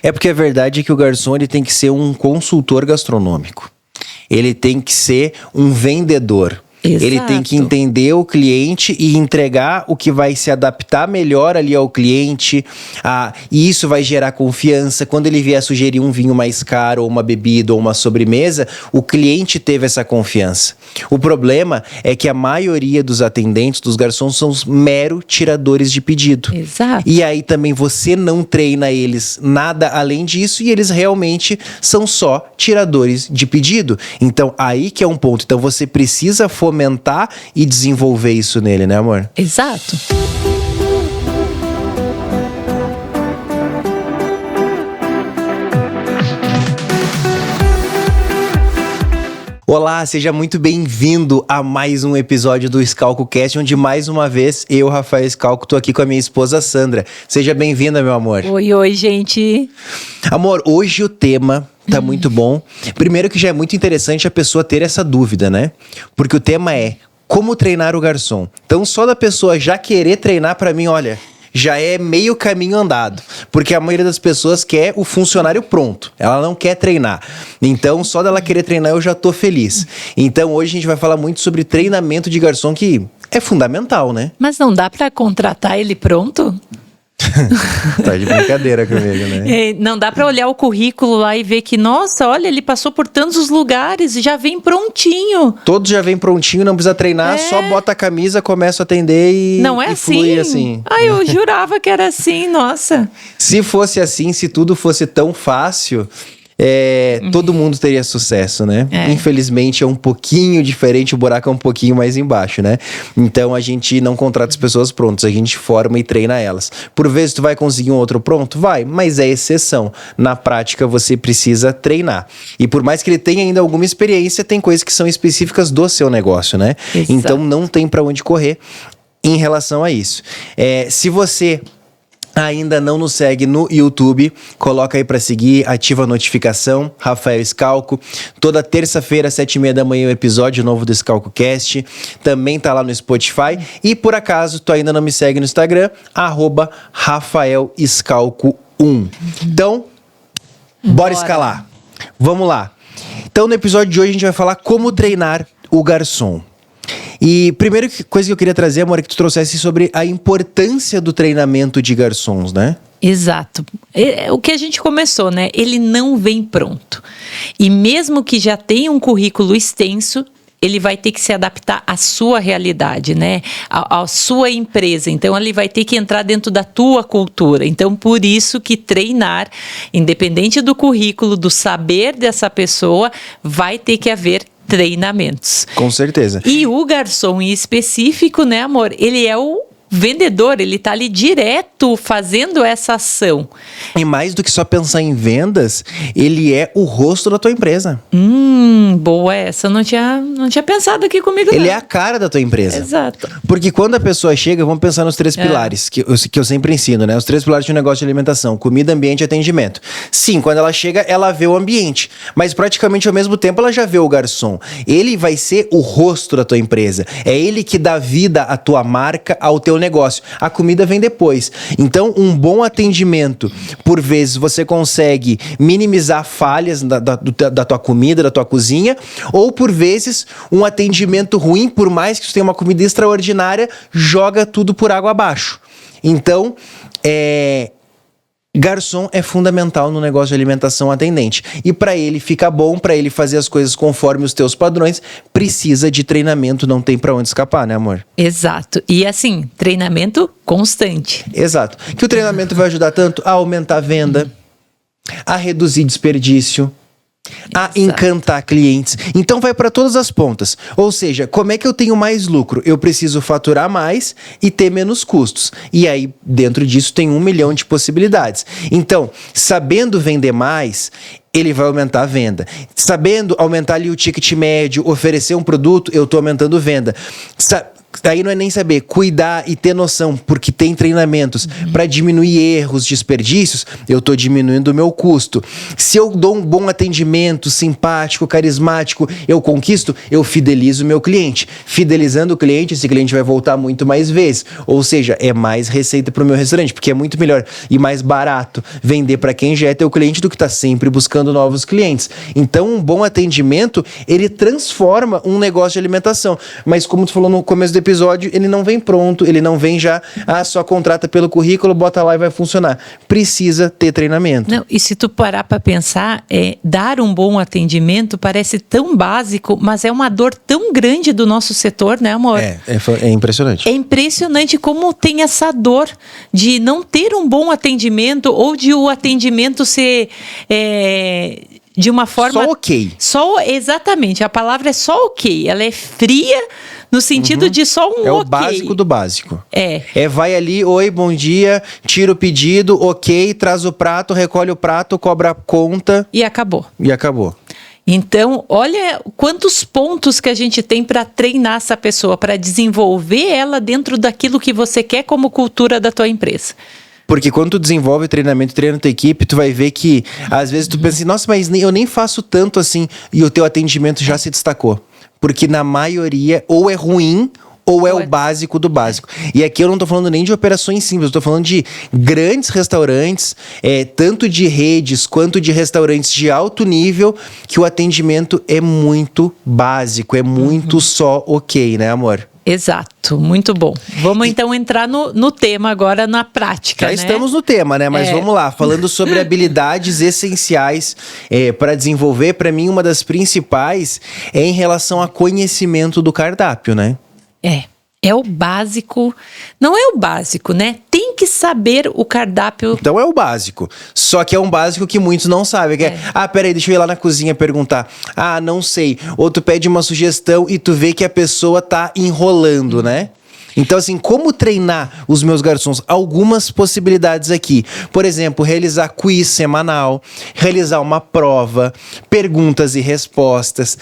É porque a verdade é que o garçom ele tem que ser um consultor gastronômico. Ele tem que ser um vendedor. Exato. Ele tem que entender o cliente e entregar o que vai se adaptar melhor ali ao cliente. E isso vai gerar confiança. Quando ele vier sugerir um vinho mais caro, ou uma bebida, ou uma sobremesa, o cliente teve essa confiança. O problema é que a maioria dos atendentes, dos garçons, são os mero tiradores de pedido. Exato. E aí também você não treina eles nada além disso e eles realmente são só tiradores de pedido. Então aí que é um ponto. Então você precisa fomentar e desenvolver isso nele, né, amor? Exato. Olá, seja muito bem-vindo a mais um episódio do ScalcoCast, onde mais uma vez eu, Rafael Scalco, tô aqui com a minha esposa Sandra. Seja bem-vinda, meu amor. Oi, gente. Amor, hoje o tema tá muito bom. Primeiro que já é muito interessante a pessoa ter essa dúvida, né? Porque o tema é como treinar o garçom. Então só da pessoa já querer treinar, pra mim, olha, já é meio caminho andado. Porque a maioria das pessoas quer o funcionário pronto. Ela não quer treinar. Então, só dela querer treinar, eu já tô feliz. Então, hoje a gente vai falar muito sobre treinamento de garçom, que é fundamental, né? Mas não dá pra contratar ele pronto? Tá de brincadeira comigo, né? Não dá pra olhar o currículo lá e ver que, nossa, olha, ele passou por tantos lugares e já vem prontinho. Todos já vem prontinho, não precisa treinar, só bota a camisa, começa a atender e não é e flui assim. Eu jurava que era assim, nossa. Se fosse assim, se tudo fosse tão fácil, todo mundo teria sucesso, né? Infelizmente é um pouquinho diferente, o buraco é um pouquinho mais embaixo, né? Então a gente não contrata as pessoas prontas, a gente forma e treina elas. Por vezes tu vai conseguir um outro pronto? Vai, mas é exceção. Na prática você precisa treinar. E por mais que ele tenha ainda alguma experiência, tem coisas que são específicas do seu negócio, né? Exato. Então não tem pra onde correr em relação a isso. Se você ainda não nos segue no YouTube, coloca aí pra seguir, ativa a notificação, Rafael Scalco. Toda terça-feira, 7h30 da manhã, o episódio novo do ScalcoCast. Também tá lá no Spotify. E por acaso, tu ainda não me segue no Instagram, @RafaelScalco1. Então, bora escalar. Vamos lá. Então, no episódio de hoje, a gente vai falar como treinar o garçom. E primeira coisa que eu queria trazer, amor, é que tu trouxesse sobre a importância do treinamento de garçons, né? Exato. O que a gente começou, né? Ele não vem pronto. E mesmo que já tenha um currículo extenso, ele vai ter que se adaptar à sua realidade, né? À sua empresa. Então, ele vai ter que entrar dentro da tua cultura. Então, por isso que treinar, independente do currículo, do saber dessa pessoa, vai ter que haver treinamentos. Com certeza. E o garçom em específico, né, amor? Ele é o vendedor, ele tá ali direto fazendo essa ação. E mais do que só pensar em vendas, ele é o rosto da tua empresa. Boa essa. Eu não tinha pensado aqui comigo, Ele não. é a cara da tua empresa. Exato. Porque quando a pessoa chega, vamos pensar nos 3 pilares, que eu sempre ensino, né? Os 3 pilares de um negócio de alimentação: comida, ambiente e atendimento. Sim, quando ela chega, ela vê o ambiente. Mas praticamente ao mesmo tempo, ela já vê o garçom. Ele vai ser o rosto da tua empresa. É ele que dá vida à tua marca, ao teu negócio. A comida vem depois. Então, um bom atendimento, por vezes, você consegue minimizar falhas da tua comida, da tua cozinha, ou por vezes, um atendimento ruim, por mais que você tenha uma comida extraordinária, joga tudo por água abaixo. Então, garçom é fundamental no negócio de alimentação atendente. E para ele ficar bom, para ele fazer as coisas conforme os teus padrões, precisa de treinamento, não tem para onde escapar, né, amor? Exato. E assim, treinamento constante. Exato. Que o treinamento vai ajudar tanto a aumentar a venda, a reduzir desperdício, a encantar clientes. Então vai para todas as pontas. Ou seja, como é que eu tenho mais lucro? Eu preciso faturar mais e ter menos custos. E aí, dentro disso, tem 1 milhão de possibilidades. Então, sabendo vender mais, ele vai aumentar a venda. Sabendo aumentar ali o ticket médio, oferecer um produto, eu estou aumentando venda. Daí não é nem saber, cuidar e ter noção, porque tem treinamentos para diminuir erros, desperdícios, eu tô diminuindo o meu custo. Se eu dou um bom atendimento, simpático, carismático, eu conquisto, eu fidelizo o meu cliente. Fidelizando o cliente, esse cliente vai voltar muito mais vezes. Ou seja, é mais receita para o meu restaurante, porque é muito melhor e mais barato vender para quem já é teu cliente do que tá sempre buscando novos clientes. Então, um bom atendimento, ele transforma um negócio de alimentação. Mas como tu falou no começo do episódio, ele não vem pronto, ele não vem já, só contrata pelo currículo, bota lá e vai funcionar. Precisa ter treinamento. Não, e se tu parar para pensar, dar um bom atendimento parece tão básico, mas é uma dor tão grande do nosso setor, né, amor? É impressionante. É impressionante como tem essa dor de não ter um bom atendimento ou de o atendimento ser de uma forma... Só ok. Exatamente, a palavra é só ok. Ela é fria no sentido de só um ok. É o básico do básico. É. Vai ali, oi, bom dia, tira o pedido, ok, traz o prato, recolhe o prato, cobra a conta. E acabou. Então, olha quantos pontos que a gente tem para treinar essa pessoa, para desenvolver ela dentro daquilo que você quer como cultura da tua empresa. Porque quando tu desenvolve treinamento, treina tua equipe, tu vai ver que às vezes tu pensa assim, nossa, mas eu nem faço tanto assim, e o teu atendimento já se destacou. Porque na maioria, ou é ruim, ou é o básico do básico. E aqui eu não tô falando nem de operações simples, eu tô falando de grandes restaurantes, tanto de redes quanto de restaurantes de alto nível, que o atendimento é muito básico, é muito só ok, né, amor? Exato, muito bom. Vamos então entrar no tema agora, na prática, Já estamos no tema, né? Mas vamos lá, falando sobre habilidades essenciais para desenvolver, para mim uma das principais é em relação a conhecimento do cardápio, né? É o básico, não é o básico, né? Tem que saber o cardápio. Então é o básico, só que é um básico que muitos não sabem. Peraí, deixa eu ir lá na cozinha perguntar. Não sei. Ou tu pede uma sugestão e tu vê que a pessoa tá enrolando, né? Então, assim, como treinar os meus garçons? Algumas possibilidades aqui. Por exemplo, realizar quiz semanal, realizar uma prova, perguntas e respostas,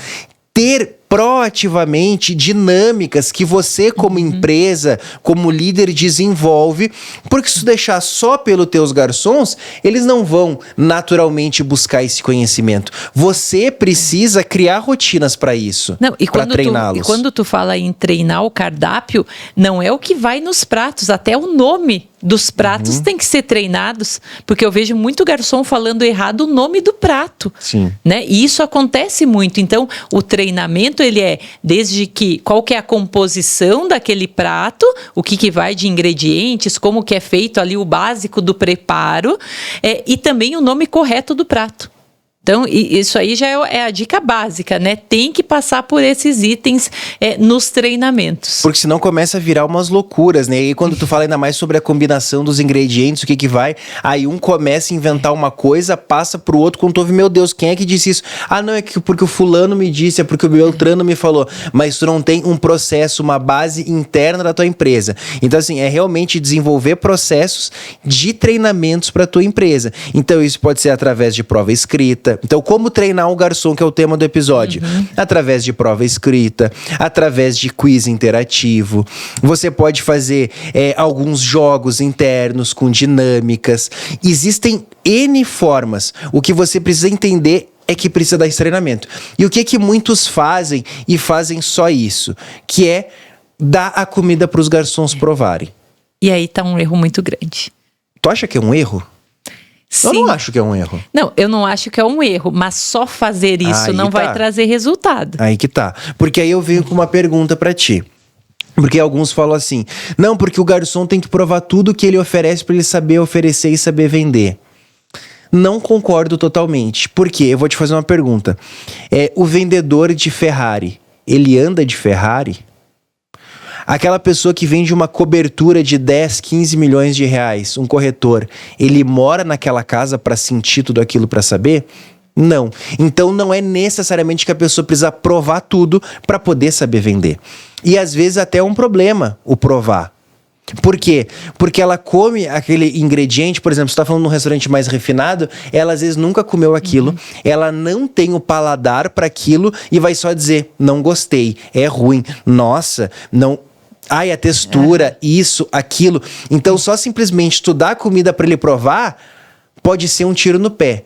ter proativamente dinâmicas que você como empresa, como líder desenvolve, porque se tu deixar só pelos teus garçons, eles não vão naturalmente buscar esse conhecimento. Você precisa criar rotinas para isso, para treiná-los. E quando tu fala em treinar o cardápio, não é o que vai nos pratos, até o nome dos pratos tem que ser treinados, porque eu vejo muito garçom falando errado o nome do prato. Sim. Né? E isso acontece muito. Então, o treinamento, ele desde que, qual que é a composição daquele prato, o que vai de ingredientes, como que é feito ali o básico do preparo, e também o nome correto do prato. Então, isso aí já é a dica básica, né? Tem que passar por esses itens nos treinamentos. Porque senão começa a virar umas loucuras, né? E aí quando tu fala ainda mais sobre a combinação dos ingredientes, o que vai, aí um começa a inventar uma coisa, passa pro outro, quando tu ouve, meu Deus, quem é que disse isso? Não, é que porque o fulano me disse, é porque o Beltrano me falou. Mas tu não tem um processo, uma base interna da tua empresa. Então, assim, é realmente desenvolver processos de treinamentos para tua empresa. Então, isso pode ser através de prova escrita. Então, como treinar um garçom, que é o tema do episódio? Através de prova escrita, através de quiz interativo. Você pode fazer alguns jogos internos com dinâmicas. Existem N formas. O que você precisa entender é que precisa dar esse treinamento. E o que muitos fazem, e fazem só isso? Que é dar a comida para os garçons provarem. E aí tá um erro muito grande. Tu acha que é um erro? Sim. Eu não acho que é um erro. Não, eu não acho que é um erro, mas só fazer isso não vai trazer resultado. Aí que tá. Porque aí eu venho com uma pergunta pra ti. Porque alguns falam assim, não, porque o garçom tem que provar tudo que ele oferece pra ele saber oferecer e saber vender. Não concordo totalmente. Por quê? Eu vou te fazer uma pergunta. O vendedor de Ferrari, ele anda de Ferrari? Aquela pessoa que vende uma cobertura de 10, 15 milhões de reais, um corretor, ele mora naquela casa para sentir tudo aquilo, para saber? Não. Então não é necessariamente que a pessoa precisa provar tudo para poder saber vender. E às vezes até é um problema o provar. Por quê? Porque ela come aquele ingrediente, por exemplo, você está falando num restaurante mais refinado, ela às vezes nunca comeu aquilo, ela não tem o paladar para aquilo e vai só dizer, não gostei, é ruim, nossa, não... Ai, a textura, isso, aquilo. Então, só simplesmente tu dar a comida pra ele provar, pode ser um tiro no pé.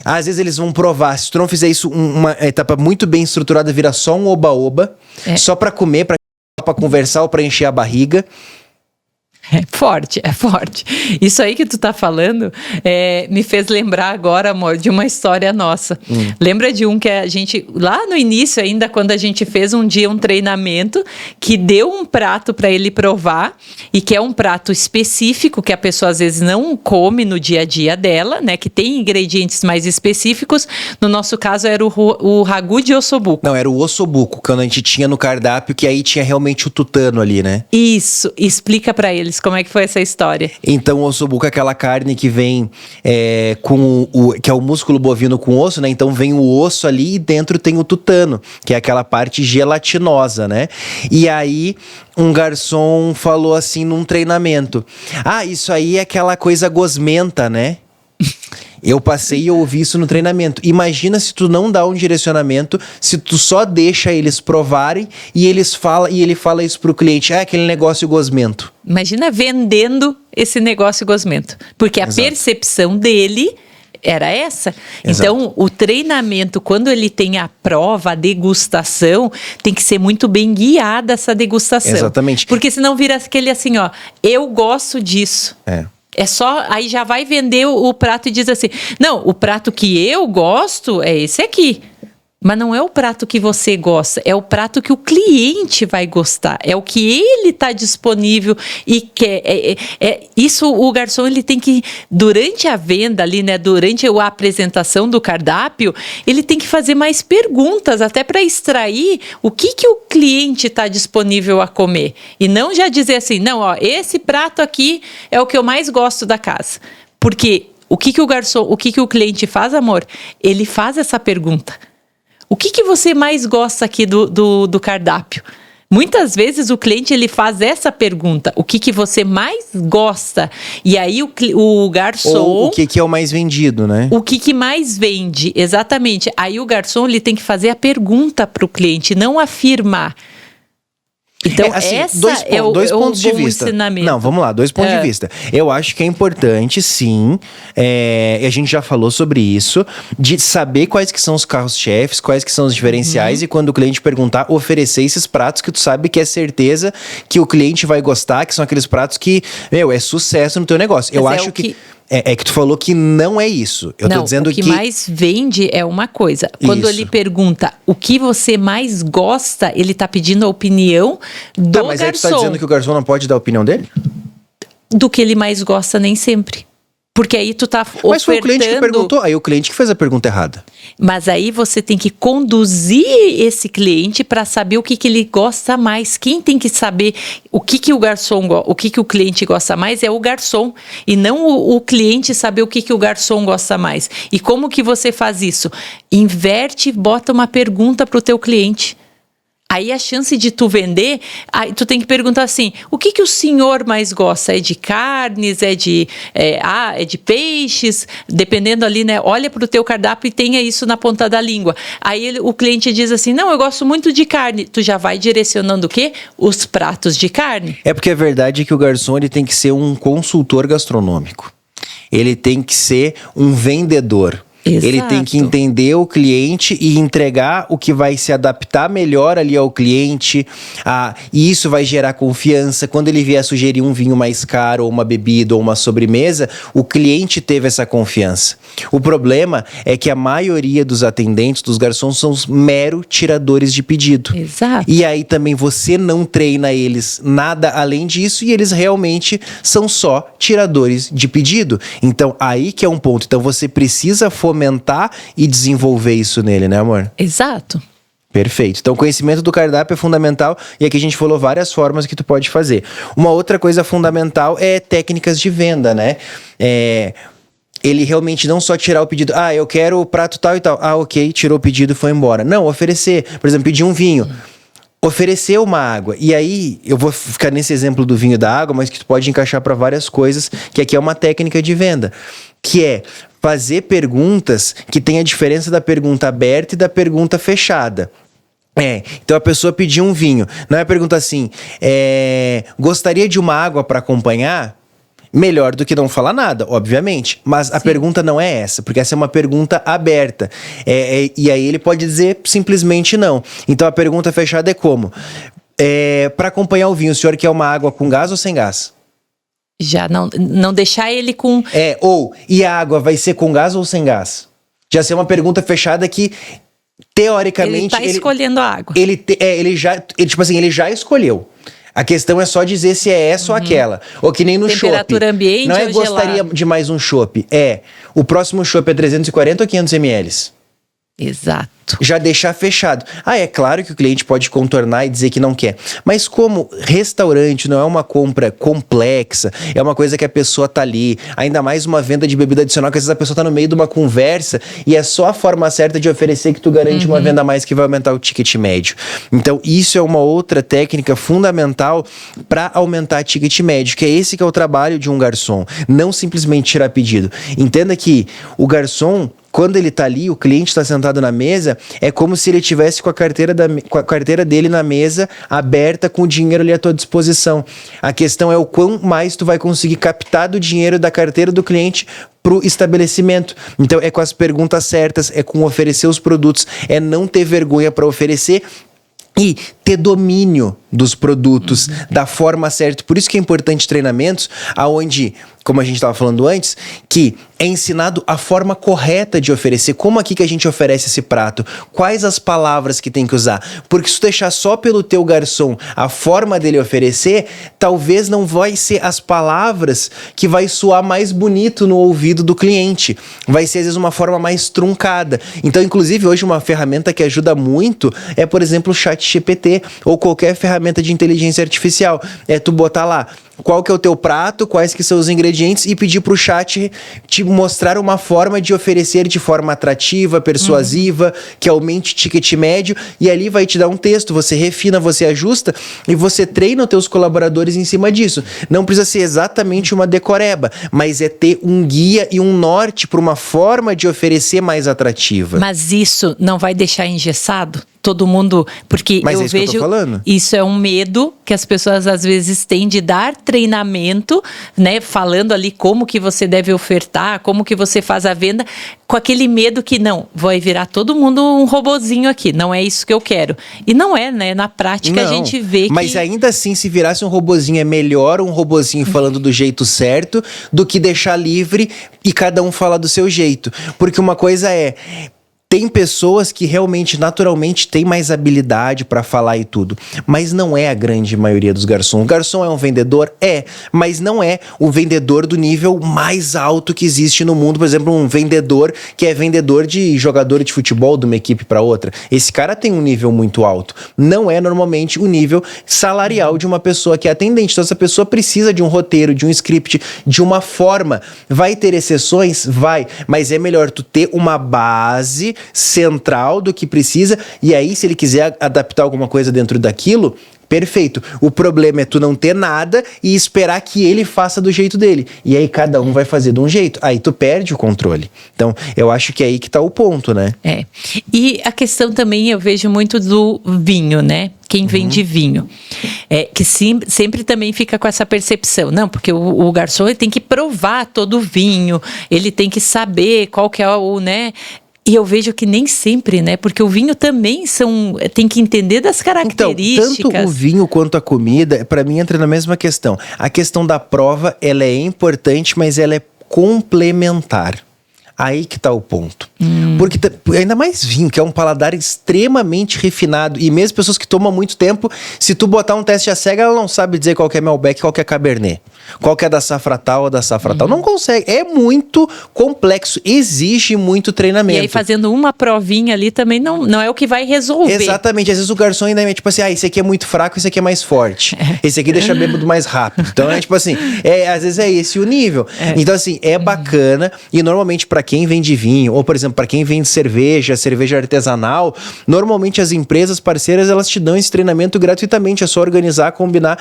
Às vezes eles vão provar. Se tu não fizer isso, uma etapa muito bem estruturada, vira só um oba-oba. Só pra comer, pra conversar ou pra encher a barriga. É forte, é forte. Isso aí que tu tá falando me fez lembrar agora, amor, de uma história nossa. Lembra de um que a gente, lá no início ainda, quando a gente fez um dia um treinamento, que deu um prato para ele provar, e que é um prato específico, que a pessoa às vezes não come no dia a dia dela, né? Que tem ingredientes mais específicos. No nosso caso era o ragu de ossobuco. Não, era o ossobuco, quando a gente tinha no cardápio, que aí tinha realmente o tutano ali, né? Isso, explica para eles como é que foi essa história. Então, o ossobuco é aquela carne que vem com que é o músculo bovino com osso, né? Então vem o osso ali e dentro tem o tutano, que é aquela parte gelatinosa, né? E aí, um garçom falou assim num treinamento: ah, isso aí é aquela coisa gosmenta, né? Eu passei e ouvi isso no treinamento. Imagina se tu não dá um direcionamento, se tu só deixa eles provarem e ele fala isso pro cliente: ah, aquele negócio gosmento. Imagina vendendo esse negócio gosmento. Porque a percepção dele era essa. Exato. Então, o treinamento, quando ele tem a prova, a degustação, tem que ser muito bem guiada essa degustação. Exatamente. Porque senão vira aquele assim, ó, eu gosto disso. É só, aí já vai vender o prato e diz assim: não, o prato que eu gosto é esse aqui. Mas não é o prato que você gosta, é o prato que o cliente vai gostar, é o que ele está disponível e quer. Isso o garçom ele tem que, durante a venda ali, né, durante a apresentação do cardápio, ele tem que fazer mais perguntas, até para extrair o que o cliente está disponível a comer. E não já dizer assim: não, ó, esse prato aqui é o que eu mais gosto da casa. Porque o que o garçom, o que o cliente faz, amor? Ele faz essa pergunta. O que você mais gosta aqui do cardápio? Muitas vezes o cliente ele faz essa pergunta: o que você mais gosta? E aí o garçom... Ou o que é o mais vendido, né? O que mais vende, exatamente. Aí o garçom ele tem que fazer a pergunta para o cliente, não afirmar. Então, assim, essa dois pontos de bom vista. ensinamento. Não, vamos lá, 2 pontos de vista. Eu acho que é importante, sim, e a gente já falou sobre isso, de saber quais que são os carros-chefes, quais que são os diferenciais, e quando o cliente perguntar, oferecer esses pratos que tu sabe que é certeza que o cliente vai gostar, que são aqueles pratos que, é sucesso no teu negócio. Eu acho que... É que tu falou que não é isso. Eu tô dizendo o que mais vende é uma coisa. Quando ele pergunta o que você mais gosta, ele tá pedindo a opinião do garçom. Mas aí tu tá dizendo que o garçom não pode dar a opinião dele? Do que ele mais gosta, nem sempre. Porque aí tu tá ofertando... Mas foi o cliente que perguntou, aí o cliente que fez a pergunta errada. Mas aí você tem que conduzir esse cliente para saber o que ele gosta mais. Quem tem que saber o que o garçom gosta, o que o cliente gosta mais é o garçom. E não o cliente saber o que o garçom gosta mais. E como que você faz isso? Inverte e bota uma pergunta pro teu cliente. Aí a chance de tu vender, aí tu tem que perguntar assim: o que o senhor mais gosta? É de carnes? É de peixes? Dependendo ali, né? Olha pro teu cardápio e tenha isso na ponta da língua. Aí o cliente diz assim: não, eu gosto muito de carne. Tu já vai direcionando o quê? Os pratos de carne. É porque a verdade é que o garçom ele tem que ser um consultor gastronômico. Ele tem que ser um vendedor. Exato. Ele tem que entender o cliente e entregar o que vai se adaptar melhor ali ao cliente. E isso vai gerar confiança. Quando ele vier sugerir um vinho mais caro, ou uma bebida, ou uma sobremesa, o cliente teve essa confiança. O problema é que a maioria dos atendentes, dos garçons, são os mero tiradores de pedido. Exato. E aí também você não treina eles nada além disso e eles realmente são só tiradores de pedido. Então aí que é um ponto. Então você precisa fomentar e desenvolver isso nele, né, amor? Exato. Perfeito. Então, o conhecimento do cardápio é fundamental e aqui a gente falou várias formas que tu pode fazer. Uma outra coisa fundamental é técnicas de venda, né? Ele realmente não só tirar o pedido, eu quero o prato tal e tal. Ok, tirou o pedido e foi embora. Não, oferecer. Por exemplo, pedir um vinho. Oferecer uma água. E aí, eu vou ficar nesse exemplo do vinho e da água, mas que tu pode encaixar para várias coisas, que aqui é uma técnica de venda, que é fazer perguntas que tem a diferença da pergunta aberta e da pergunta fechada. Então a pessoa pediu um vinho. Não é pergunta assim, gostaria de uma água para acompanhar? Melhor do que não falar nada, obviamente. Mas a pergunta não é essa, porque essa é uma pergunta aberta. E aí ele pode dizer simplesmente não. Então a pergunta fechada é como? Para acompanhar o vinho, o senhor quer uma água com gás ou sem gás? Já não deixar ele com... E a água vai ser com gás ou sem gás? Já ser uma pergunta fechada que, teoricamente... Ele tá escolhendo a água. Ele já escolheu. A questão é só dizer se é essa ou aquela. Ou que nem no chopp. Temperatura ambiente não ou gostaria gelado? de mais um chopp. O próximo chopp é 340 ou 500 ml? Exato. Já deixar fechado. É claro que o cliente pode contornar e dizer que não quer. Mas como restaurante não é uma compra complexa, é uma coisa que a pessoa tá ali, ainda mais uma venda de bebida adicional, que às vezes a pessoa tá no meio de uma conversa e é só a forma certa de oferecer que tu garante uma venda a mais que vai aumentar o ticket médio. Então isso é uma outra técnica fundamental para aumentar o ticket médio, que é esse que é o trabalho de um garçom. Não simplesmente tirar pedido. Entenda que o garçom, quando ele tá ali, o cliente está sentado na mesa, é como se ele tivesse com a carteira dele na mesa, aberta, com o dinheiro ali à tua disposição. A questão é o quão mais tu vai conseguir captar do dinheiro da carteira do cliente pro estabelecimento. Então é com as perguntas certas, é com oferecer os produtos, é não ter vergonha para oferecer e ter domínio dos produtos da forma certa. Por isso que é importante treinamentos aonde, como a gente estava falando antes, que é ensinado a forma correta de oferecer. Como aqui que a gente oferece esse prato? Quais as palavras que tem que usar? Porque se tu deixar só pelo teu garçom a forma dele oferecer, talvez não vai ser as palavras que vai soar mais bonito no ouvido do cliente. Vai ser, às vezes, uma forma mais truncada. Então, inclusive, hoje uma ferramenta que ajuda muito é, por exemplo, o ChatGPT ou qualquer ferramenta de inteligência artificial. É tu botar lá qual que é o teu prato, quais que são os ingredientes e pedir pro chat te mostrar uma forma de oferecer de forma atrativa, persuasiva, que aumente ticket médio, e ali vai te dar um texto, você refina, você ajusta e você treina os teus colaboradores em cima disso. Não precisa ser exatamente uma decoreba, mas é ter um guia e um norte para uma forma de oferecer mais atrativa. Mas isso não vai deixar engessado? Todo mundo, porque Mas eu é isso que eu vejo, tô falando. isso é um medo que as pessoas às vezes têm de dar treinamento, né, falando ali como que você deve ofertar, como que você faz a venda, com aquele medo que não, vai virar todo mundo um robozinho aqui, não é isso que eu quero. E não é, né, na prática a gente vê que... Mas ainda assim, se virasse um robozinho, é melhor um robozinho falando do jeito certo do que deixar livre e cada um falar do seu jeito. Porque uma coisa é... Tem pessoas que realmente, naturalmente, têm mais habilidade para falar e tudo. Mas não é a grande maioria dos garçons. O garçom é um vendedor? Mas não é o vendedor do nível mais alto que existe no mundo. Por exemplo, um vendedor que é vendedor de jogador de futebol de uma equipe para outra. Esse cara tem um nível muito alto. Não é normalmente o nível salarial de uma pessoa que é atendente. Então, essa pessoa precisa de um roteiro, de um script, de uma forma. Vai ter exceções? Vai. Mas é melhor tu ter uma base central do que precisa, e aí se ele quiser adaptar alguma coisa dentro daquilo, perfeito. O problema é tu não ter nada e esperar que ele faça do jeito dele. E aí cada um vai fazer de um jeito. Aí tu perde o controle. Então, eu acho que é aí que tá o ponto, né? E a questão também, eu vejo muito do vinho, né? Quem vende vinho. Que sempre também fica com essa percepção. Não, porque o garçom ele tem que provar todo o vinho, ele tem que saber qual que é o, né... E eu vejo que nem sempre, né? Porque o vinho também tem que entender das características. Então, tanto o vinho quanto a comida, para mim, entra na mesma questão. A questão da prova, ela é importante, mas ela é complementar. Aí que tá o ponto. Porque ainda mais vinho, que é um paladar extremamente refinado. E mesmo pessoas que tomam muito tempo, se tu botar um teste a cega, ela não sabe dizer qual que é Malbec, qual que é Cabernet. Qual que é da safra tal ou da safra tal. Não consegue. É muito complexo. Exige muito treinamento. E aí fazendo uma provinha ali também não é o que vai resolver. Exatamente. Às vezes o garçom ainda é tipo assim, esse aqui é muito fraco, esse aqui é mais forte. Esse aqui deixa bêbado mais rápido. Então é tipo assim, às vezes é esse o nível. Então assim, é bacana. E normalmente para quem vende vinho, ou por exemplo, para quem vende cerveja artesanal, normalmente as empresas parceiras, elas te dão esse treinamento gratuitamente, é só organizar, combinar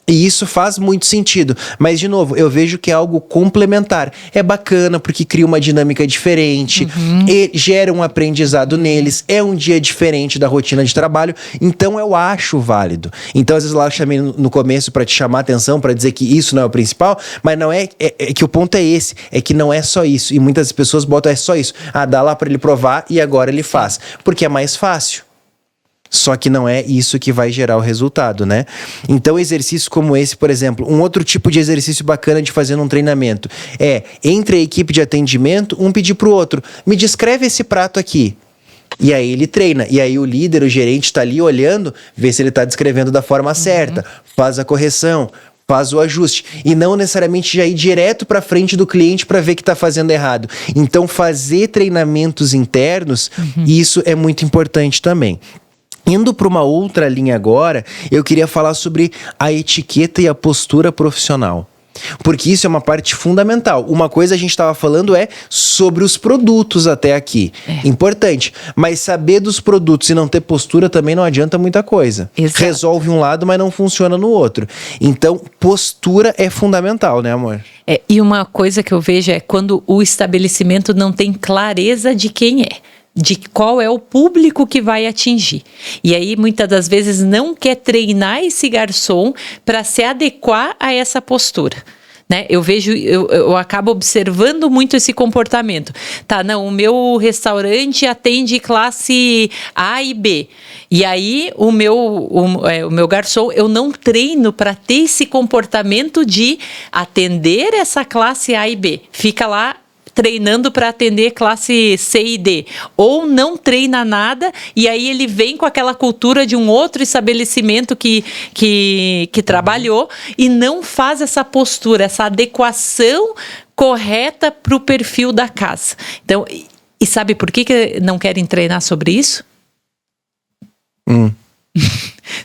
E isso faz muito sentido. Mas, de novo, eu vejo que é algo complementar. É bacana porque cria uma dinâmica diferente, e gera um aprendizado neles, é um dia diferente da rotina de trabalho, então eu acho válido. Então, às vezes lá eu chamei no começo para te chamar a atenção, para dizer que isso não é o principal, mas não é que o ponto é esse, é que não é só isso. E muitas pessoas botam, é só isso. Ah, dá lá para ele provar e agora ele faz. Porque é mais fácil. Só que não é isso que vai gerar o resultado, né? Então, exercícios como esse, por exemplo, um outro tipo de exercício bacana de fazer num treinamento é, entre a equipe de atendimento, um pedir pro outro, me descreve esse prato aqui. E aí ele treina. E aí o líder, o gerente tá ali olhando, vê se ele tá descrevendo da forma certa, faz a correção, faz o ajuste. E não necessariamente já ir direto para frente do cliente para ver que tá fazendo errado. Então, fazer treinamentos internos, isso é muito importante também. Indo para uma outra linha agora, eu queria falar sobre a etiqueta e a postura profissional. Porque isso é uma parte fundamental. Uma coisa a gente estava falando é sobre os produtos até aqui. Importante. Mas saber dos produtos e não ter postura também não adianta muita coisa. Exato. Resolve um lado, mas não funciona no outro. Então, postura é fundamental, né, amor? E uma coisa que eu vejo é quando o estabelecimento não tem clareza de quem é. De qual é o público que vai atingir. E aí, muitas das vezes, não quer treinar esse garçom para se adequar a essa postura. Né? Eu acabo observando muito esse comportamento. Tá, não, o meu restaurante atende classe A e B. E aí, o meu garçom, eu não treino para ter esse comportamento de atender essa classe A e B. Fica lá treinando para atender classe C e D, ou não treina nada, e aí ele vem com aquela cultura de um outro estabelecimento que trabalhou e não faz essa postura, essa adequação correta para o perfil da casa. Então, e sabe por que não querem treinar sobre isso?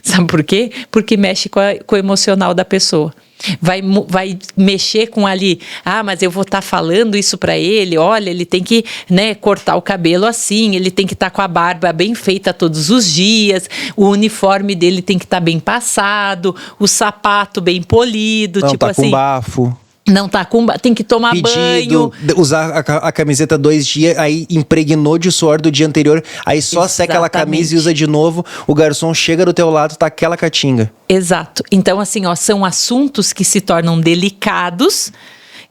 Sabe por quê? Porque mexe com o emocional da pessoa. Vai mexer com ali, mas eu vou estar falando isso para ele, olha, ele tem que, né, cortar o cabelo assim, ele tem que estar com a barba bem feita todos os dias, o uniforme dele tem que estar bem passado, o sapato bem polido, não, tipo tá assim. Com bafo. Não tá com... Tem que tomar banho. Usar a camiseta 2 dias, aí impregnou de suor do dia anterior, aí só seca aquela camisa e usa de novo, o garçom chega do teu lado, tá aquela catinga. Exato. Então, assim, são assuntos que se tornam delicados,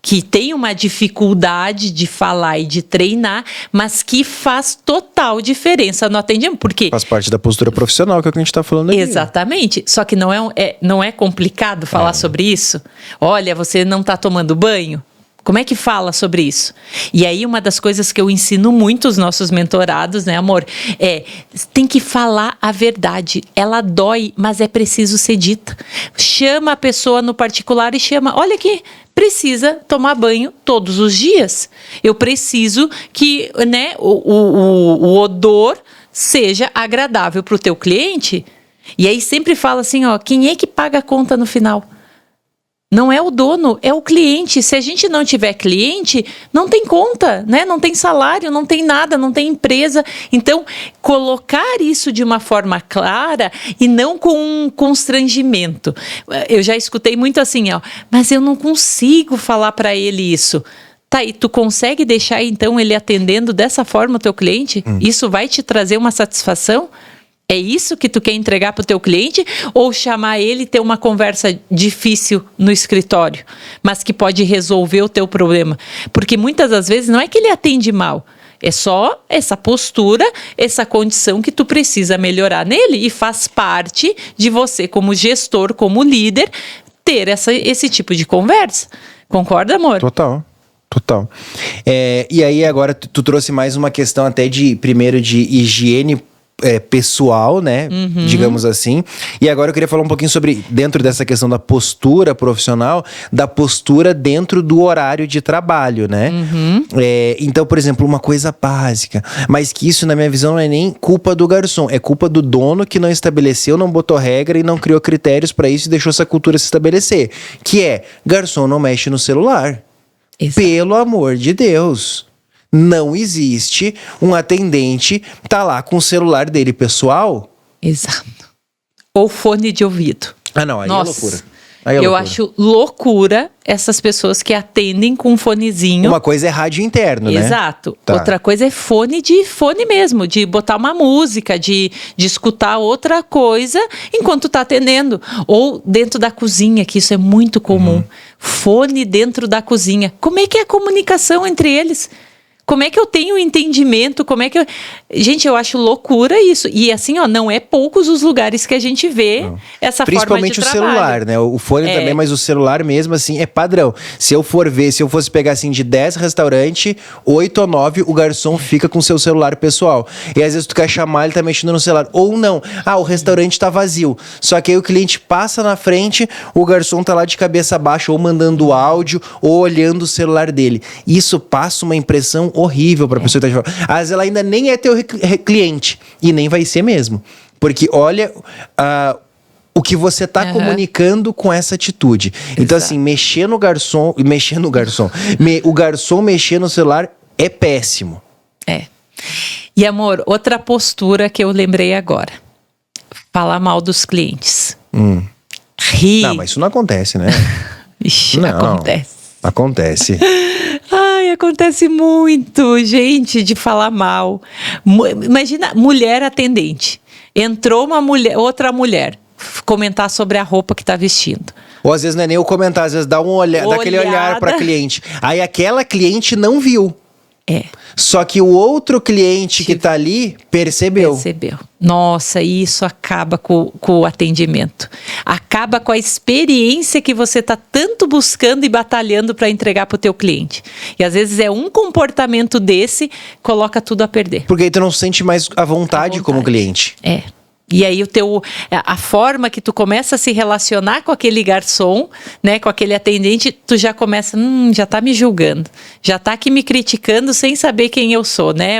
que tem uma dificuldade de falar e de treinar, mas que faz total diferença no atendimento. Porque faz parte da postura profissional, que é o que a gente está falando aqui. Exatamente. Só que não é complicado falar sobre isso? Olha, você não está tomando banho? Como é que fala sobre isso? E aí, uma das coisas que eu ensino muito os nossos mentorados, né, amor? Tem que falar a verdade. Ela dói, mas é preciso ser dita. Chama a pessoa no particular e chama, olha aqui, precisa tomar banho todos os dias. Eu preciso que, né, o odor seja agradável para o teu cliente. E aí sempre fala assim, quem é que paga a conta no final? Não é o dono, é o cliente. Se a gente não tiver cliente, não tem conta, né? Não tem salário, não tem nada, não tem empresa. Então, colocar isso de uma forma clara e não com um constrangimento. Eu já escutei muito assim, mas eu não consigo falar para ele isso. Tá, e tu consegue deixar então ele atendendo dessa forma o teu cliente? Isso vai te trazer uma satisfação? É isso que tu quer entregar para o teu cliente? Ou chamar ele e ter uma conversa difícil no escritório, mas que pode resolver o teu problema? Porque muitas das vezes não é que ele atende mal, é só essa postura, essa condição que tu precisa melhorar nele, e faz parte de você como gestor, como líder, ter esse tipo de conversa. Concorda, amor? Total. E aí agora tu trouxe mais uma questão até de higiene pessoal, né? Digamos assim. E agora eu queria falar um pouquinho sobre, dentro dessa questão da postura profissional, da postura dentro do horário de trabalho, né? Então, por exemplo, uma coisa básica, mas que isso, na minha visão, não é nem culpa do garçom, é culpa do dono que não estabeleceu, não botou regra e não criou critérios para isso e deixou essa cultura se estabelecer. Que é, garçom não mexe no celular. Exato. Pelo amor de Deus. Não existe um atendente tá lá com o celular dele pessoal. Exato. Ou fone de ouvido. Não, aí é loucura. Aí é Eu loucura. acho loucura essas pessoas que atendem com fonezinho. Uma coisa é rádio interno, né? Exato. Tá. Outra coisa é fone mesmo, de botar uma música, de escutar outra coisa enquanto tá atendendo. Ou dentro da cozinha, que isso é muito comum. Fone dentro da cozinha. Como é que é a comunicação entre eles? Como é que eu tenho entendimento? Como é que eu... Gente, eu acho loucura isso. E assim, ó, não é poucos os lugares que a gente vê essa forma de Principalmente o trabalho. celular, né? O fone também, mas o celular mesmo, assim, é padrão. Se eu fosse pegar, assim, de 10 restaurantes, 8 ou 9, o garçom fica com o seu celular pessoal. E às vezes tu quer chamar, ele tá mexendo no celular. Ou não. O restaurante tá vazio. Só que aí o cliente passa na frente, o garçom tá lá de cabeça baixa, ou mandando áudio, ou olhando o celular dele. Isso passa uma impressão horrível pra pessoa que tá de fora. Às vezes ela ainda nem é teu cliente. E nem vai ser mesmo. Porque olha o que você tá comunicando com essa atitude. Então, assim, o garçom mexer no celular é péssimo. É. E, amor, outra postura que eu lembrei agora. Falar mal dos clientes. Rir. Não, mas isso não acontece, né? Ixi, Não. Acontece. Acontece. Ai, acontece muito, gente, de falar mal. Imagina, mulher atendente. Entrou outra mulher comentar sobre a roupa que tá vestindo. Ou às vezes não é nem o comentário, às vezes dá daquele olhar pra cliente. Aí aquela cliente não viu. Só que o outro cliente que tá ali percebeu. Nossa, isso acaba com o atendimento. Acaba com a experiência que você tá tanto buscando e batalhando para entregar pro teu cliente. E às vezes é um comportamento desse, coloca tudo a perder. Porque aí tu não se sente mais à vontade como cliente. E aí a forma que tu começa a se relacionar com aquele garçom, né, com aquele atendente, tu já começa, já tá me julgando, já tá aqui me criticando sem saber quem eu sou, né?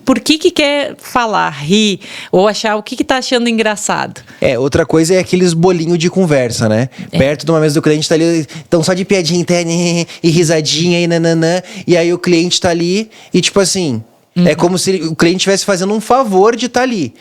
Por que quer falar, rir, ou achar o que tá achando engraçado. Outra coisa é aqueles bolinhos de conversa, né? Perto de uma mesa do cliente tá ali, então só de piadinha interna e risadinha e nananã, e aí o cliente tá ali e tipo assim, é como se o cliente estivesse fazendo um favor de estar ali.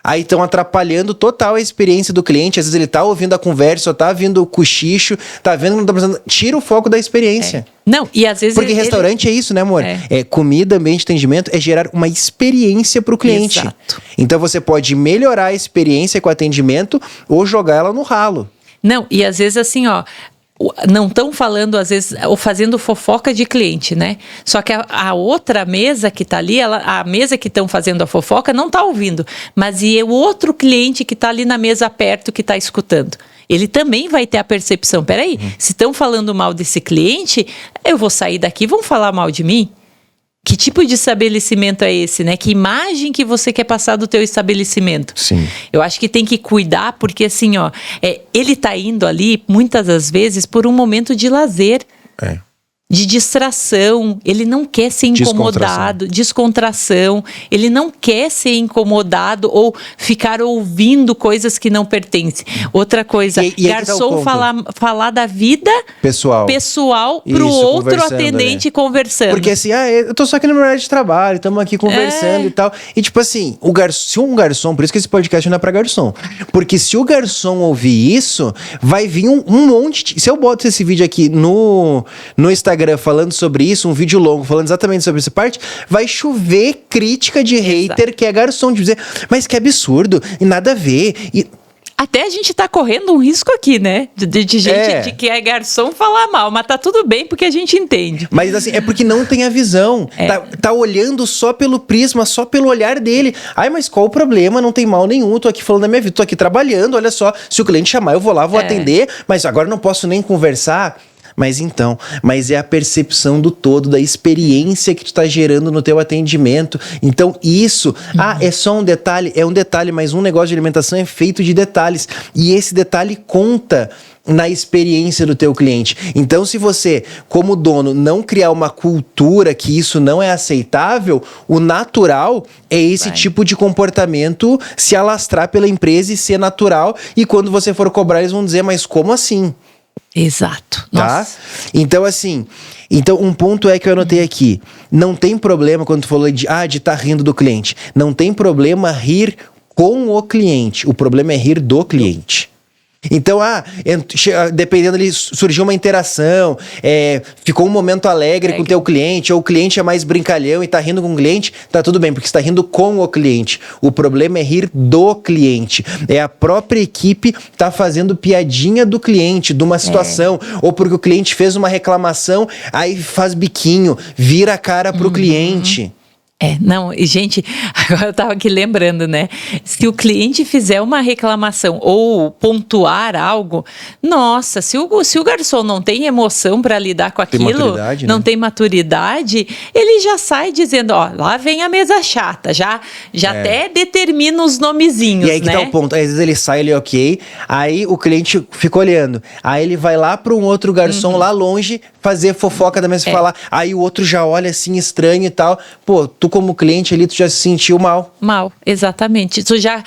Aí estão atrapalhando total a experiência do cliente. Às vezes ele tá ouvindo a conversa, ou tá ouvindo o cochicho, tá vendo que não tá precisando. Tira o foco da experiência. Não, e às vezes... Porque restaurante é isso, né, amor? Comida, ambiente, atendimento, é gerar uma experiência pro cliente. Exato. Então você pode melhorar a experiência com o atendimento ou jogar ela no ralo. Não, e às vezes assim, ó... Não estão falando, às vezes, ou fazendo fofoca de cliente, né? Só que a outra mesa que tá ali, a mesa que estão fazendo a fofoca não tá ouvindo. Mas e o outro cliente que tá ali na mesa perto que tá escutando? Ele também vai ter a percepção, peraí, se estão falando mal desse cliente, eu vou sair daqui e vão falar mal de mim? Que tipo de estabelecimento é esse, né? Que imagem que você quer passar do teu estabelecimento? Sim. Eu acho que tem que cuidar, porque assim, ó, ele tá indo ali, muitas das vezes, por um momento de lazer. De distração, ele não quer ser incomodado, descontração, ele não quer ser incomodado ou ficar ouvindo coisas que não pertencem. Outra coisa, garçom falar da vida pessoal pro outro atendente, né? Conversando. Porque assim, eu tô só aqui no meu horário de trabalho, estamos aqui conversando e tal. E tipo assim, se um garçom, por isso que esse podcast não é pra garçom, porque se o garçom ouvir isso, vai vir um monte se eu boto esse vídeo aqui no Instagram falando sobre isso, um vídeo longo falando exatamente sobre essa parte, vai chover crítica de hater que é garçom, de dizer, mas que absurdo, e nada a ver. Até a gente tá correndo um risco aqui, né? De gente de que é garçom falar mal, mas tá tudo bem porque a gente entende. Mas assim, é porque não tem a visão. Tá olhando só pelo prisma, só pelo olhar dele. Ai, mas qual o problema? Não tem mal nenhum, tô aqui falando da minha vida, tô aqui trabalhando, olha só, se o cliente chamar eu vou lá, vou atender, mas agora não posso nem conversar. Mas é a percepção do todo, da experiência que tu tá gerando no teu atendimento. Então isso, é só um detalhe, é um detalhe, mas um negócio de alimentação é feito de detalhes. E esse detalhe conta na experiência do teu cliente. Então, se você, como dono, não criar uma cultura que isso não é aceitável, o natural é esse tipo de comportamento se alastrar pela empresa e ser natural. E quando você for cobrar, eles vão dizer, mas como assim? Exato. Tá? Nossa. Então, assim, um ponto é que eu anotei aqui. Não tem problema quando tu falou de tá rindo do cliente. Não tem problema rir com o cliente. O problema é rir do cliente. Então, dependendo ali, surgiu uma interação, ficou um momento alegre com o teu cliente, ou o cliente é mais brincalhão e tá rindo com o cliente, tá tudo bem, porque você tá rindo com o cliente. O problema é rir do cliente. É a própria equipe tá fazendo piadinha do cliente, de uma situação, ou porque o cliente fez uma reclamação, aí faz biquinho, vira a cara pro cliente. Não, e gente, agora eu tava aqui lembrando, né? Se o cliente fizer uma reclamação ou pontuar algo, nossa, se o garçom não tem emoção para lidar com aquilo, não tem maturidade, ele já sai dizendo, lá vem a mesa chata, já até determina os nomezinhos, e aí que tá o ponto, às vezes ele sai ali, ok, aí o cliente fica olhando, aí ele vai lá para um outro garçom lá longe fazer fofoca da mesa e falar, aí o outro já olha assim estranho e tal, pô, tu como cliente ali, tu já se sentiu mal. Mal, exatamente. Tu já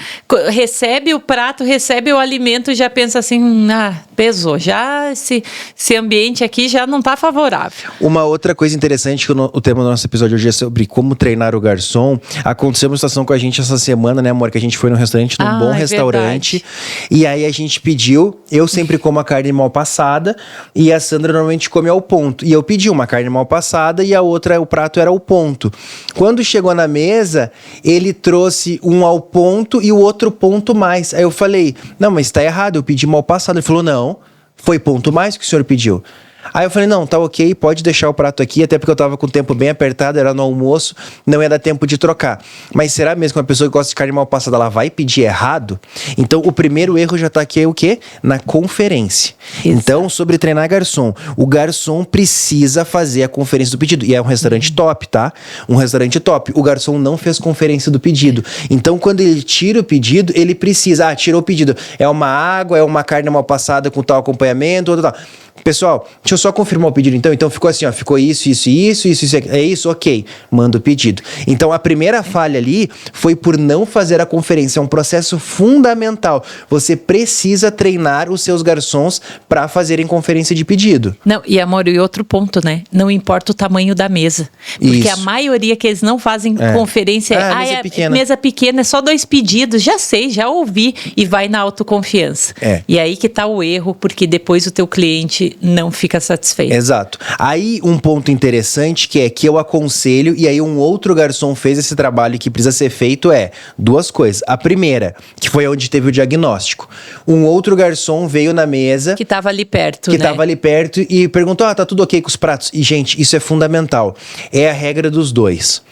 recebe o prato, recebe o alimento e já pensa assim, pesou, já esse ambiente aqui já não tá favorável. Uma outra coisa interessante, que o tema do nosso episódio hoje é sobre como treinar o garçom. Aconteceu uma situação com a gente essa semana, né, amor, que a gente foi num restaurante, num bom restaurante, e aí a gente pediu, eu sempre como a carne mal passada, e a Sandra normalmente come ao ponto, e eu pedi uma carne mal passada e a outra, o prato era ao ponto. Quando chegou na mesa, ele trouxe um ao ponto e o outro ponto mais. Aí eu falei, não, mas tá errado, eu pedi mal passado. Ele falou, não, foi ponto mais que o senhor pediu. Aí eu falei, não, tá ok, pode deixar o prato aqui, até porque eu tava com o tempo bem apertado, era no almoço, não ia dar tempo de trocar. Mas será mesmo que uma pessoa que gosta de carne mal passada, ela vai pedir errado? Então, o primeiro erro já tá aqui, o quê? Na conferência. Exato. Então, sobre treinar garçom, o garçom precisa fazer a conferência do pedido. E é um restaurante top, tá? Um restaurante top. O garçom não fez conferência do pedido. Então, quando ele tira o pedido, ele precisa, tirou o pedido. É uma água, é uma carne mal passada com tal acompanhamento, ou tal. Pessoal, deixa eu só confirmar o pedido então. Então ficou assim, ficou isso, é isso, ok, manda o pedido. Então a primeira falha ali foi por não fazer a conferência, é um processo fundamental. Você precisa treinar os seus garçons para fazerem conferência de pedido. Não, e amor, e outro ponto, né? Não importa o tamanho da mesa. Porque a maioria que eles não fazem conferência mesa pequena, é só 2 pedidos, já sei, já ouvi, e vai na autoconfiança. E aí que tá o erro, porque depois o teu cliente não fica satisfeito. Exato. Aí um ponto interessante que eu aconselho, e aí um outro garçom fez esse trabalho que precisa ser feito, 2 coisas. A primeira, que foi onde teve o diagnóstico. Um outro garçom veio na mesa... Que tava ali perto, tava ali perto e perguntou, tá tudo ok com os pratos? E, gente, isso é fundamental. É a regra dos 2.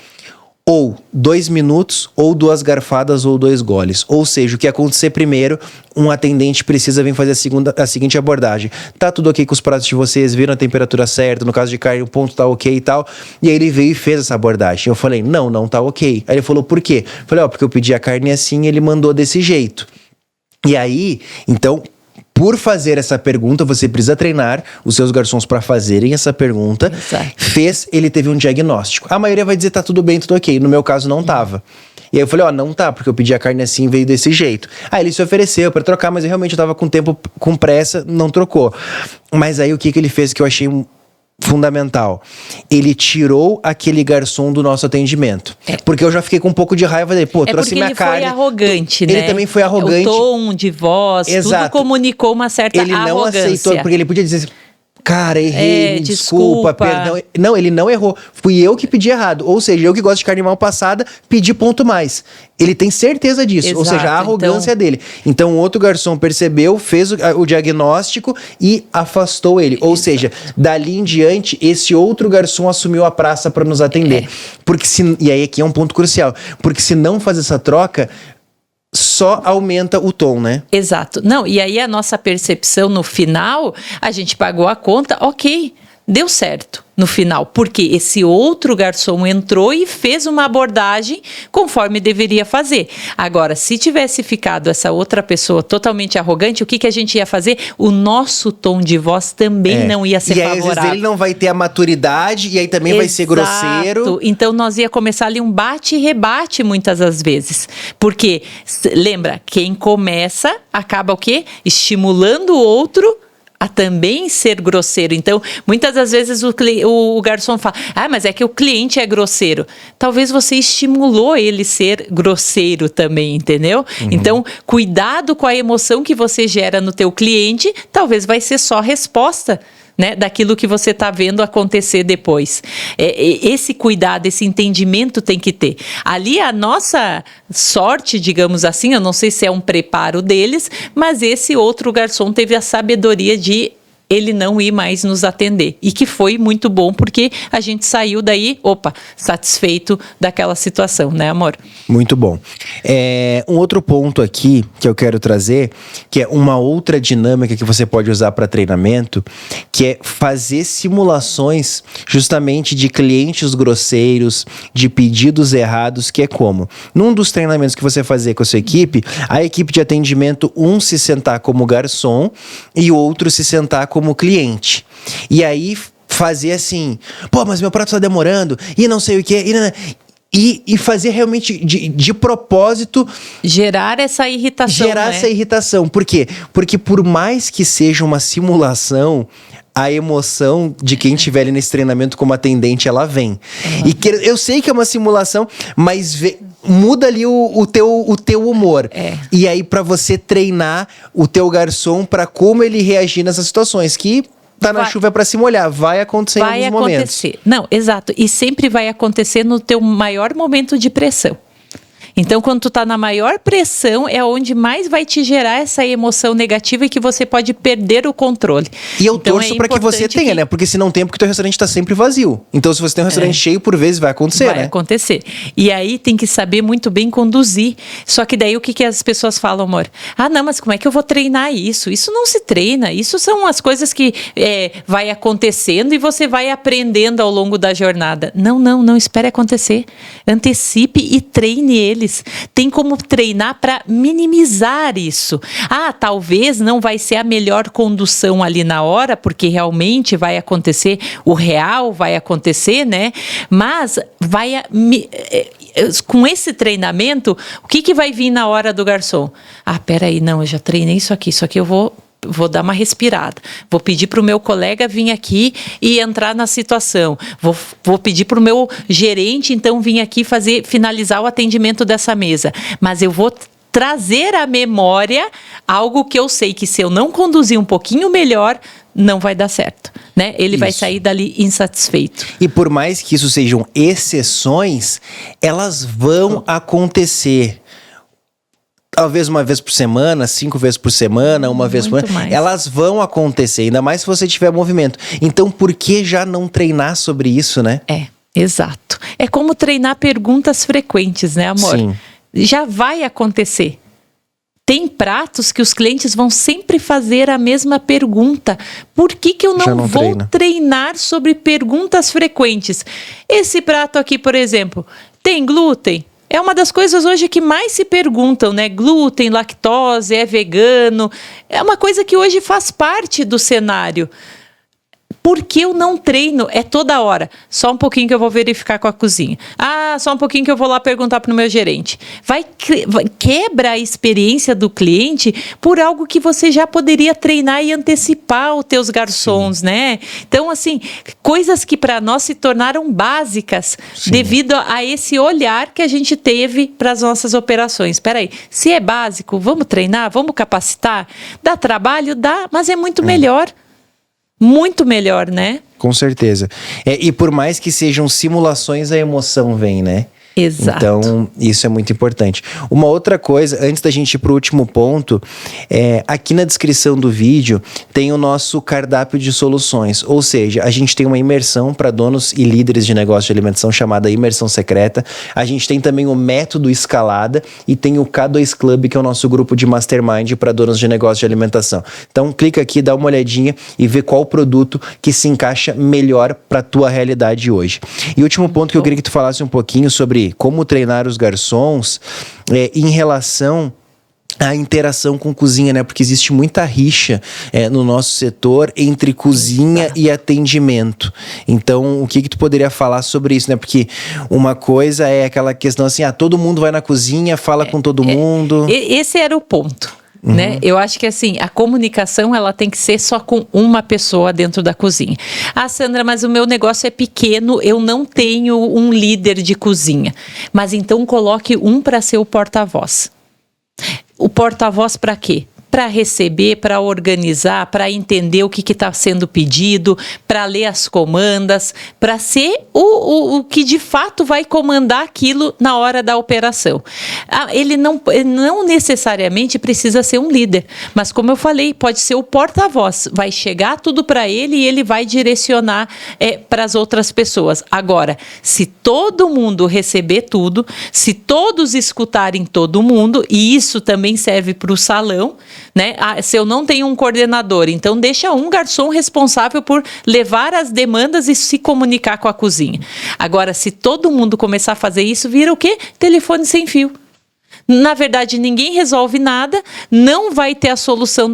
Ou 2 minutos, ou 2 garfadas, ou 2 goles. Ou seja, o que acontecer primeiro, um atendente precisa vir fazer a seguinte abordagem. Tá tudo ok com os pratos de vocês, viram a temperatura certa, no caso de carne o ponto tá ok e tal. E aí ele veio e fez essa abordagem. Eu falei, não tá ok. Aí ele falou, por quê? Eu falei, porque eu pedi a carne assim e ele mandou desse jeito. E aí, então... Por fazer essa pergunta, você precisa treinar os seus garçons para fazerem essa pergunta. Exato. Ele teve um diagnóstico. A maioria vai dizer, tá tudo bem, tudo ok. No meu caso, não tava. E aí eu falei, não tá, porque eu pedi a carne assim e veio desse jeito. Aí ele se ofereceu para trocar, mas eu realmente tava com tempo, com pressa, não trocou. Mas aí o que ele fez que eu achei fundamental? Ele tirou aquele garçom do nosso atendimento. Porque eu já fiquei com um pouco de raiva dele. Trouxe minha carne. Ele foi arrogante, né? Ele também foi arrogante. O tom de voz, tudo comunicou uma certa arrogância. Ele não aceitou, porque ele podia dizer... Cara, errei, desculpa, perdão. Não, ele não errou. Fui eu que pedi errado. Ou seja, eu que gosto de carne mal passada, pedi ponto mais. Ele tem certeza disso. Exato, ou seja, a arrogância dele. Então, o outro garçom percebeu, fez o diagnóstico e afastou ele. Ou seja, dali em diante, esse outro garçom assumiu a praça para nos atender. E aí aqui é um ponto crucial. Porque se não fazer essa troca... só aumenta o tom, né? Exato. Não, e aí a nossa percepção no final, a gente pagou a conta, ok, deu certo no final, porque esse outro garçom entrou e fez uma abordagem conforme deveria fazer. Agora, se tivesse ficado essa outra pessoa totalmente arrogante, o que a gente ia fazer? O nosso tom de voz também não ia ser favorável. E aí, às vezes, ele não vai ter a maturidade e aí também vai ser grosseiro. Então, nós ia começar ali um bate e rebate muitas das vezes. Porque, lembra, quem começa acaba o quê? Estimulando o outro a também ser grosseiro. Então, muitas das vezes o garçom fala, mas é que o cliente é grosseiro. Talvez você estimulou ele ser grosseiro também, entendeu? Então, cuidado com a emoção que você gera no teu cliente, talvez vai ser só resposta, né, daquilo que você está vendo acontecer depois. Esse cuidado, esse entendimento tem que ter. Ali a nossa sorte, digamos assim, eu não sei se é um preparo deles, mas esse outro garçom teve a sabedoria de ele não ir mais nos atender. E que foi muito bom, porque a gente saiu daí, satisfeito daquela situação, né, amor? Muito bom. Um outro ponto aqui que eu quero trazer, que é uma outra dinâmica que você pode usar para treinamento, que é fazer simulações justamente de clientes grosseiros, de pedidos errados, que é como? Num dos treinamentos que você fazer com a sua equipe, a equipe de atendimento, se sentar como garçom e o outro se sentar como cliente. E aí fazer assim, mas meu prato tá demorando, e não sei o que, e fazer realmente de propósito... Gerar essa irritação, essa irritação. Por quê? Porque por mais que seja uma simulação, a emoção de quem estiver ali nesse treinamento como atendente, ela vem. Eu sei que é uma simulação, mas muda ali o teu humor. E aí, pra você treinar o teu garçom pra como ele reagir nessas situações, que tá na chuva pra se molhar, vai acontecer em alguns momentos. Não, exato. E sempre vai acontecer no teu maior momento de pressão. Então, quando tu tá na maior pressão, é onde mais vai te gerar essa emoção negativa e que você pode perder o controle. E eu torço pra que você tenha, né? Porque se não tem, porque teu restaurante tá sempre vazio. Então, se você tem um restaurante cheio, por vezes vai acontecer, né? Vai acontecer. E aí, tem que saber muito bem conduzir. Só que daí, o que as pessoas falam, amor? Não, mas como é que eu vou treinar isso? Isso não se treina. Isso são as coisas que vai acontecendo e você vai aprendendo ao longo da jornada. Não espere acontecer. Antecipe e treine eles. Tem como treinar para minimizar isso. Talvez não vai ser a melhor condução ali na hora, porque realmente vai acontecer, o real vai acontecer, né? Mas com esse treinamento, o que vai vir na hora do garçom? Peraí, não, eu já treinei isso aqui eu vou dar uma respirada. Vou pedir para o meu colega vir aqui e entrar na situação. Vou pedir para o meu gerente, então, vir aqui finalizar o atendimento dessa mesa. Mas eu vou trazer à memória algo que eu sei que se eu não conduzir um pouquinho melhor, não vai dar certo, né? Ele vai sair dali insatisfeito. E por mais que isso sejam exceções, elas vão acontecer. Talvez uma vez por semana, 5 vezes por semana, uma vez por semana. Elas vão acontecer, ainda mais se você tiver movimento. Então, por que já não treinar sobre isso, né? Exato. É como treinar perguntas frequentes, né, amor? Sim. Já vai acontecer. Tem pratos que os clientes vão sempre fazer a mesma pergunta. Por que eu não vou treinar sobre perguntas frequentes? Esse prato aqui, por exemplo, tem glúten? É uma das coisas hoje que mais se perguntam, né? Glúten, lactose, é vegano. É uma coisa que hoje faz parte do cenário. Por que eu não treino? É toda hora. Só um pouquinho que eu vou verificar com a cozinha. Só um pouquinho que eu vou lá perguntar para o meu gerente. Quebra a experiência do cliente por algo que você já poderia treinar e antecipar os teus garçons, né? Então, assim, coisas que para nós se tornaram básicas devido a esse olhar que a gente teve para as nossas operações. Espera aí, se é básico, vamos treinar, vamos capacitar? Dá trabalho? Dá, mas é muito melhor. Muito melhor, né? Com certeza. E por mais que sejam simulações, a emoção vem, né? Exato. Então, isso é muito importante. Uma outra coisa, antes da gente ir pro último ponto, aqui na descrição do vídeo tem o nosso cardápio de soluções. Ou seja, a gente tem uma imersão para donos e líderes de negócio de alimentação chamada Imersão Secreta. A gente tem também o Método Escalada e tem o K2 Club, que é o nosso grupo de mastermind para donos de negócio de alimentação. Então, clica aqui, dá uma olhadinha e vê qual produto que se encaixa melhor para tua realidade hoje. E o último ponto que eu queria que tu falasse um pouquinho sobre como treinar os garçons em relação à interação com cozinha, né? Porque existe muita rixa no nosso setor entre cozinha e atendimento. Então, o que tu poderia falar sobre isso, né? Porque uma coisa é aquela questão assim, todo mundo vai na cozinha, fala com todo mundo. Esse era o ponto. né? Eu acho que assim, a comunicação ela tem que ser só com uma pessoa dentro da cozinha. Ah, Sandra, mas o meu negócio é pequeno, eu não tenho um líder de cozinha. Mas então coloque um para ser o porta-voz. O porta-voz para quê? Para receber, para organizar, para entender o que está sendo pedido, para ler as comandas, para ser o que de fato vai comandar aquilo na hora da operação. Ele não necessariamente precisa ser um líder, mas como eu falei, pode ser o porta-voz, vai chegar tudo para ele e ele vai direcionar para as outras pessoas. Agora, se todo mundo receber tudo, se todos escutarem todo mundo, e isso também serve para o salão, né? Se eu não tenho um coordenador, então deixa um garçom responsável por levar as demandas e se comunicar com a cozinha. Agora, se todo mundo começar a fazer isso, vira o quê? Telefone sem fio. Na verdade, ninguém resolve nada, não vai ter a solução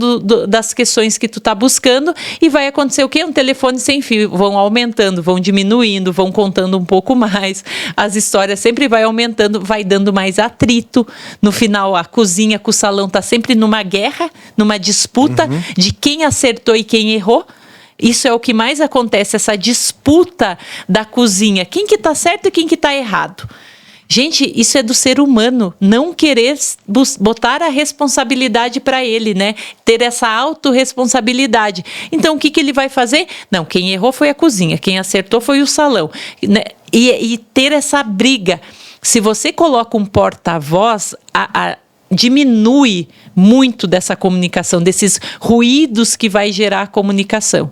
das questões que tu tá buscando e vai acontecer o quê? Um telefone sem fio. Vão aumentando, vão diminuindo, vão contando um pouco mais. As histórias sempre vai aumentando, vai dando mais atrito. No final, a cozinha com o salão tá sempre numa guerra, numa disputa de quem acertou e quem errou. Isso é o que mais acontece, essa disputa da cozinha. Quem que tá certo e quem que tá errado? Gente, isso é do ser humano, não querer botar a responsabilidade para ele, né? Ter essa autorresponsabilidade. Então, o que ele vai fazer? Não, quem errou foi a cozinha, quem acertou foi o salão. Né? E ter essa briga. Se você coloca um porta-voz, diminui muito dessa comunicação, desses ruídos que vai gerar a comunicação.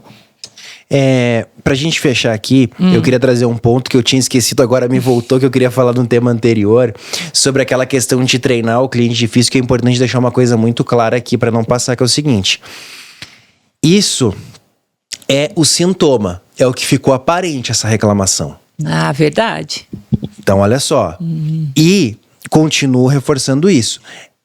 Pra gente fechar aqui, eu queria trazer um ponto que eu tinha esquecido, agora me voltou, que eu queria falar de um tema anterior, sobre aquela questão de treinar o cliente difícil, que é importante deixar uma coisa muito clara aqui para não passar, que é o seguinte: isso é o sintoma, é o que ficou aparente, essa reclamação. Ah, verdade. Então, olha só. E continuo reforçando isso.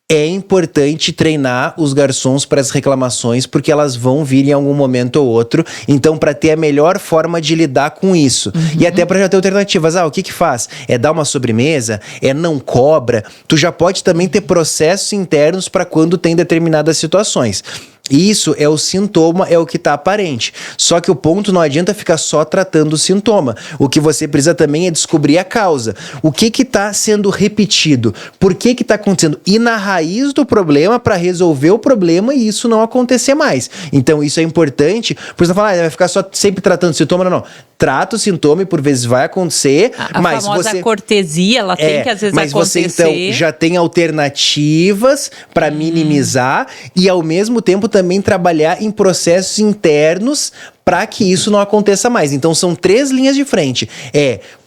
É importante treinar os garçons para as reclamações, porque elas vão vir em algum momento ou outro. Então, para ter a melhor forma de lidar com isso. E até para já ter alternativas. O que faz? É dar uma sobremesa? É não cobra? Tu já pode também ter processos internos para quando tem determinadas situações. Isso é o sintoma, é o que está aparente. Só que o ponto não adianta ficar só tratando o sintoma. O que você precisa também é descobrir a causa. O que está sendo repetido? Por que está acontecendo? Ir na raiz do problema para resolver o problema e isso não acontecer mais. Então isso é importante. Por isso não falar, vai ficar só sempre tratando o sintoma. Não. Trata o sintoma e por vezes vai acontecer. A famosa cortesia, ela tem que às vezes mas acontecer. Mas você então já tem alternativas para minimizar e ao mesmo tempo também trabalhar em processos internos para que isso não aconteça mais. Então são 3 linhas de frente.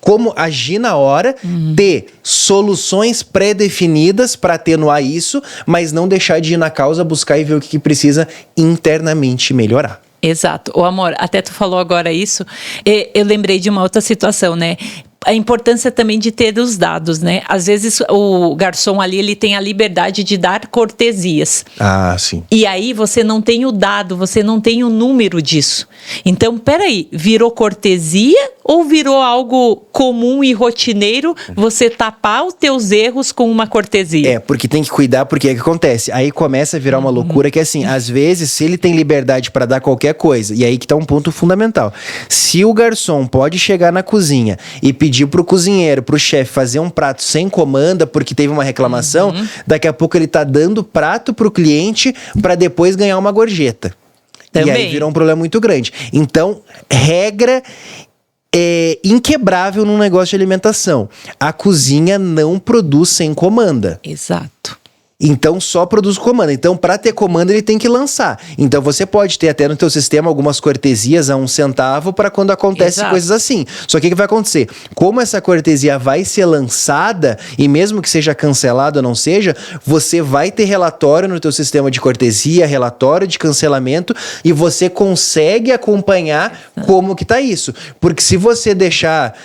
Como agir na hora, ter soluções pré-definidas para atenuar isso, mas não deixar de ir na causa, buscar e ver o que precisa internamente melhorar. Exato. Ô, amor, até tu falou agora isso, eu lembrei de uma outra situação, né? A importância também de ter os dados, né? Às vezes o garçom ali, ele tem a liberdade de dar cortesias. Ah, sim. E aí você não tem o dado, você não tem o número disso. Então, peraí, virou cortesia ou virou algo comum e rotineiro você tapar os teus erros com uma cortesia? Porque tem que cuidar, porque é que acontece. Aí começa a virar uma loucura que assim, às vezes, se ele tem liberdade para dar qualquer coisa, e aí que tá um ponto fundamental. Se o garçom pode chegar na cozinha e pedir pro cozinheiro, pro chefe fazer um prato sem comanda porque teve uma reclamação, daqui a pouco ele tá dando prato pro cliente para depois ganhar uma gorjeta. Também. E aí virou um problema muito grande. Então, regra inquebrável num negócio de alimentação. A cozinha não produz sem comanda. Exato. Então só produz comanda. Então para ter comanda ele tem que lançar. Então você pode ter até no teu sistema algumas cortesias a 1 centavo para quando acontece coisas assim. Só que o que vai acontecer? Como essa cortesia vai ser lançada e mesmo que seja cancelado ou não seja, você vai ter relatório no teu sistema de cortesia, relatório de cancelamento e você consegue acompanhar como que tá isso. Porque se você deixar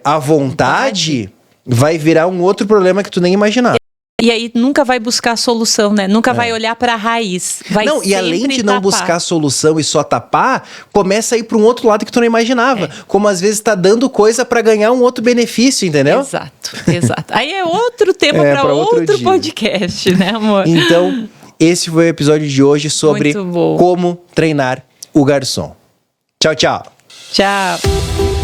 à vontade, vai virar um outro problema que tu nem imaginava. E aí nunca vai buscar a solução, né? Nunca vai olhar para a raiz. E além de não buscar a solução e só tapar, começa a ir para um outro lado que tu não imaginava. Como às vezes tá dando coisa para ganhar um outro benefício, entendeu? Exato. Aí é outro tema para outro podcast, né, amor? Então, Esse foi o episódio de hoje sobre como treinar o garçom. Tchau, tchau. Tchau.